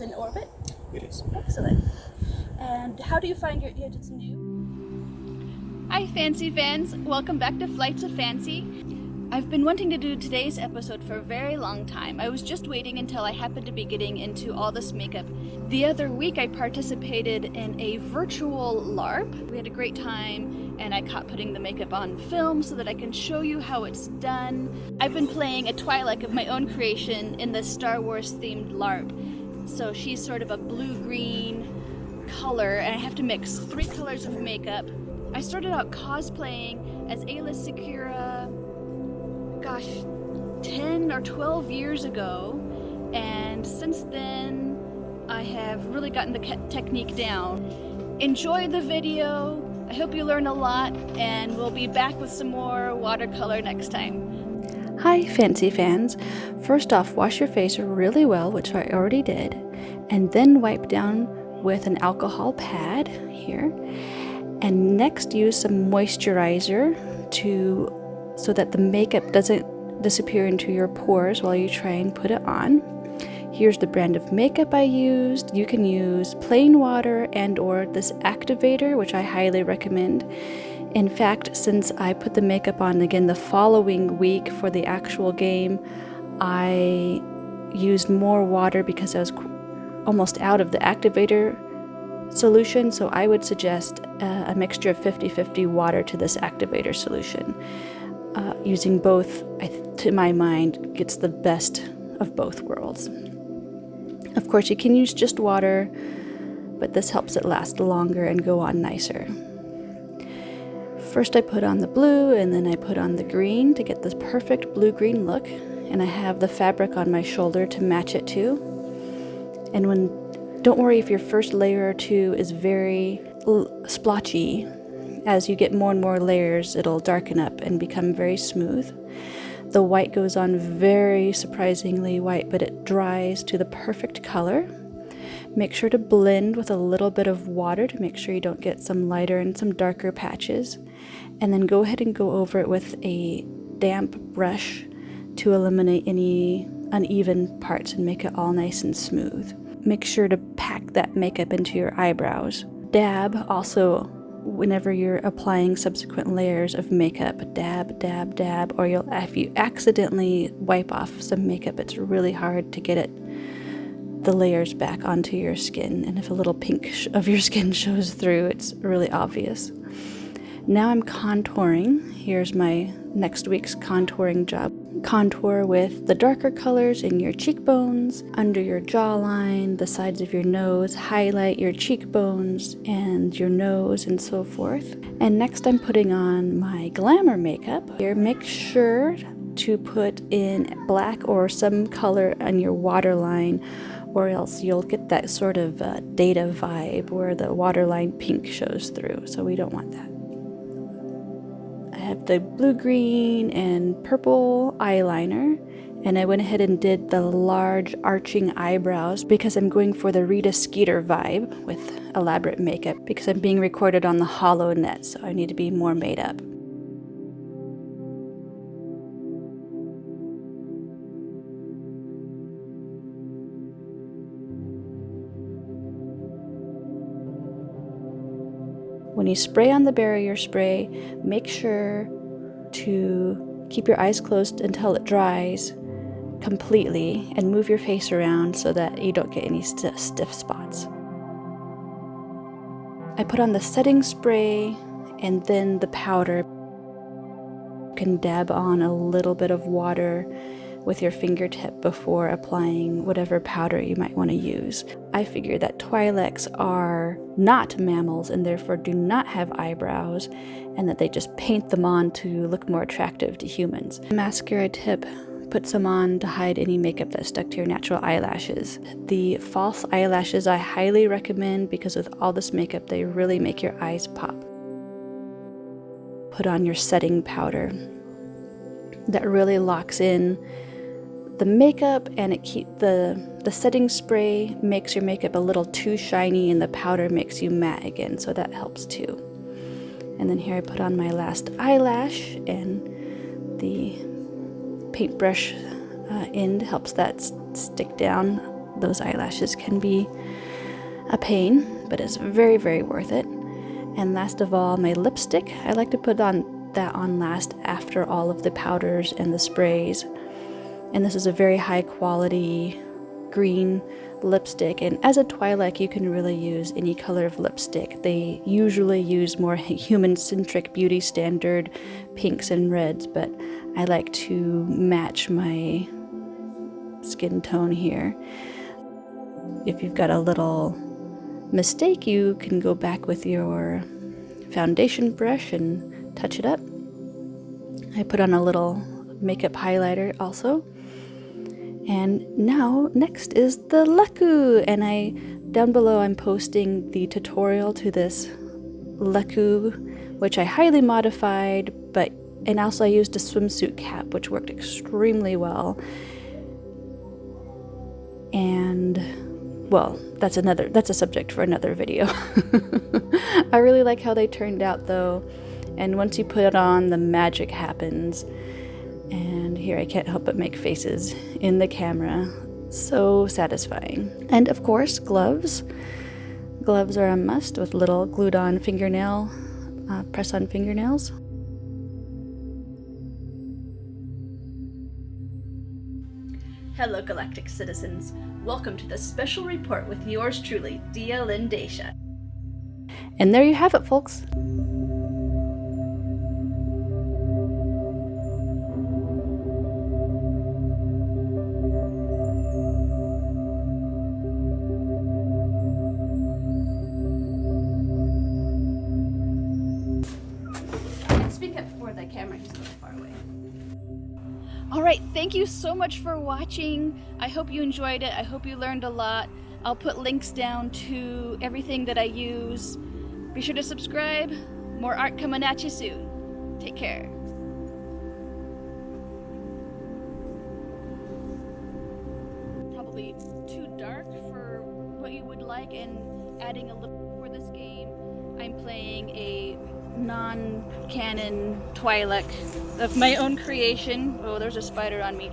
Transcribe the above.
is in orbit? It is. Excellent. And how do you find your gadgets new? Hi Fancy fans, welcome back to Flights of Fancy. I've been wanting to do today's episode for a very long time. I was just waiting until I happened to be getting into all this makeup. The other week I participated in a virtual LARP. We had a great time and I caught putting the makeup on film so that I can show you how it's done. I've been playing a Twi'lek of my own creation in the Star Wars themed LARP. So she's sort of a blue-green color and I have to mix 3 colors of makeup. I started out cosplaying as A-list Sakura, 10 or 12 years ago, and since then I have really gotten the technique down. Enjoy the video, I hope you learn a lot, and we'll be back with some more watercolor next time. Hi Fancy fans! First off, wash your face really well, which I already did, and then wipe down with an alcohol pad here, and next use some moisturizer so that the makeup doesn't disappear into your pores while you try and put it on. Here's the brand of makeup I used. You can use plain water and or this activator, which I highly recommend. In fact, since I put the makeup on again the following week for the actual game, I used more water because I was almost out of the activator solution, so I would suggest a mixture of 50-50 water to this activator solution. Using both, to my mind, gets the best of both worlds. Of course, you can use just water, but this helps it last longer and go on nicer. First I put on the blue and then I put on the green to get this perfect blue-green look, and I have the fabric on my shoulder to match it too. And don't worry if your first layer or two is very splotchy. As you get more and more layers, it'll darken up and become very smooth. The white goes on very surprisingly white, but it dries to the perfect color. Make sure to blend with a little bit of water to make sure you don't get some lighter and some darker patches. And then go ahead and go over it with a damp brush to eliminate any uneven parts and make it all nice and smooth. Make sure to pack that makeup into your eyebrows. Dab also. Whenever you're applying subsequent layers of makeup, dab, dab, dab, or if you accidentally wipe off some makeup, it's really hard to get the layers back onto your skin, and if a little pink of your skin shows through, it's really obvious. Now I'm contouring. Here's my next week's contouring job. Contour with the darker colors in your cheekbones, under your jawline, the sides of your nose, highlight your cheekbones and your nose and so forth. And next I'm putting on my glamour makeup. Here, make sure to put in black or some color on your waterline, or else you'll get that sort of data vibe where the waterline pink shows through, so we don't want that. I have the blue, green, and purple eyeliner, and I went ahead and did the large arching eyebrows because I'm going for the Rita Skeeter vibe with elaborate makeup because I'm being recorded on the hollow net, so I need to be more made up. When you spray on the barrier spray, make sure to keep your eyes closed until it dries completely and move your face around so that you don't get any stiff spots. I put on the setting spray and then the powder. You can dab on a little bit of water with your fingertip before applying whatever powder you might want to use. I figure that Twi'leks are not mammals and therefore do not have eyebrows, and that they just paint them on to look more attractive to humans. Mascara tip, put some on to hide any makeup that stuck to your natural eyelashes. The false eyelashes I highly recommend because with all this makeup they really make your eyes pop. Put on your setting powder. That really locks in the makeup, and the setting spray makes your makeup a little too shiny and the powder makes you matte again, so that helps too. And then here I put on my last eyelash, and the paintbrush end helps that stick down those eyelashes can be a pain, but it's very, very worth it. And last of all, my lipstick. I like to put that on last after all of the powders and the sprays. And this is a very high quality green lipstick, and as a Twi'lek you can really use any color of lipstick. They usually use more human-centric beauty standard pinks and reds, but I like to match my skin tone here. If you've got a little mistake, you can go back with your foundation brush and touch it up. I put on a little makeup highlighter also. And now, next is the Leku, and down below I'm posting the tutorial to this Leku, which I highly modified, and also I used a swimsuit cap, which worked extremely well. And, well, that's a subject for another video. I really like how they turned out though, and once you put it on, the magic happens. And here I can't help but make faces in the camera. So satisfying. And of course, gloves. Gloves are a must with little glued on fingernail, press on fingernails. Hello, galactic citizens. Welcome to the special report with yours truly, Dia Lindasha. And there you have it, folks. Alright, thank you so much for watching. I hope you enjoyed it. I hope you learned a lot. I'll put links down to everything that I use. Be sure to subscribe. More art coming at you soon. Take care. Probably too dark for what you would like, and adding a little for this game. I'm playing a non-canon Twi'lek of my own creation. Oh, there's a spider on me.